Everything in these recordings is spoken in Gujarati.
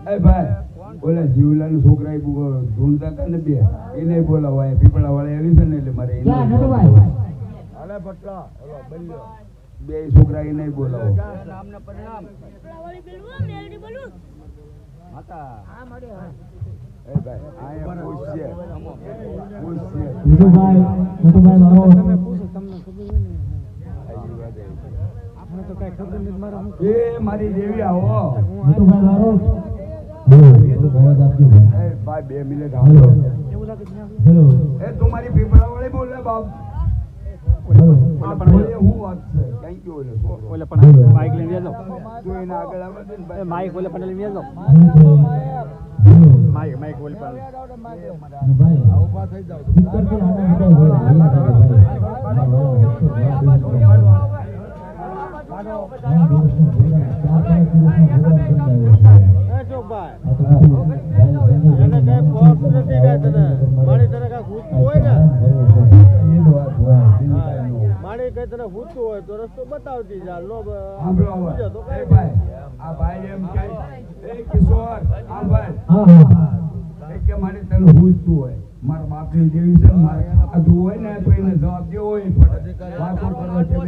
એ ભાઈ ઓલા જીવલાના છોકરા ઢૂંઢતા હતા ને બે એને બોલાવાય પીપળા વાળા આવી છે ને એટલે મારે અરે બટલા ઓલો બલ્યો બે છોકરા એને બોલાવો નામના પરિણામ માતા આ મળે એ ભાઈ આયા પૂછશે નટુભાઈ મારો તમે પૂછો તમને ખબર હોય ને આપણે તો કઈ ખબર નથી મારો એ મારી દેવી આવો નટુભાઈ મારો અવાજ આપજો એ ભાઈ 2 મિનિટ આવો એવું લાગે છે હેલો એ તું મારી પીપળા વાળી બોલે બાપ ઓલા પણ હું વાત છે થેન્ક યુ ઓલા પણ માઈક લઈને વેજો તું એને આગળ આવે ને એ ભાઈ માઈક ઓલા પણ લઈને વેજો માઈક ઓલા પણ ભાઈ ઉભા થઈ જાવ સ્પીકર થી આડા એ ચોકભાઈ એને કઈ પોપ નથી કાય તને મારી તને કઈ ભૂતતું હોય ને મારી કઈ તને ભૂતતું હોય તો રસ્તો બતાવતી જા લો સાંભળો તો એ ભાઈ આ ભાઈ એમ કે એ કિશોર આ ભાઈ હા કે મારે તને પૂછતું હોય મારા બાપની જેવી છે મારે આધું હોય ને તો એને જવાબ દેવો હોય પણ વાતો કરો છે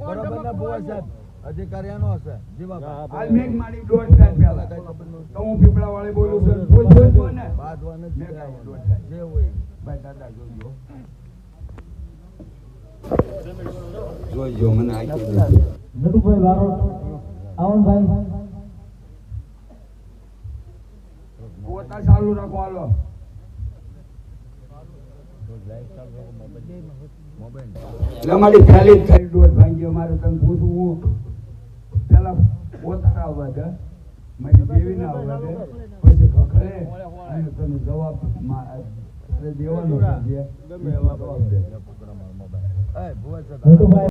બરોબર ના બોલ સાહેબ અધિકારીનો હશે જીવા હાલ મેં મારી દોઢ થાય પહેલા તો હું પીપળા વાળી બોલું છું પૂછો ને બાદવાન મેં કાંઈ દોઢ થાય જે હોય ભાઈ દાદા જોજો મને આખી દે નટુભાઈ મારો આવો ભાઈ પોતા ચાલુ રાખો હાલો એટલે મારી ખાલી જ થઈ દોઢ ભાંગ્યો મારે તને પૂછવું પેલા પોતા આવવા દે મારી દેવી ના આવવા દે પછી ખખડે અને તને જવાબ દેવાનો છે ગમે એવા જવાબ દે નટુભાઈ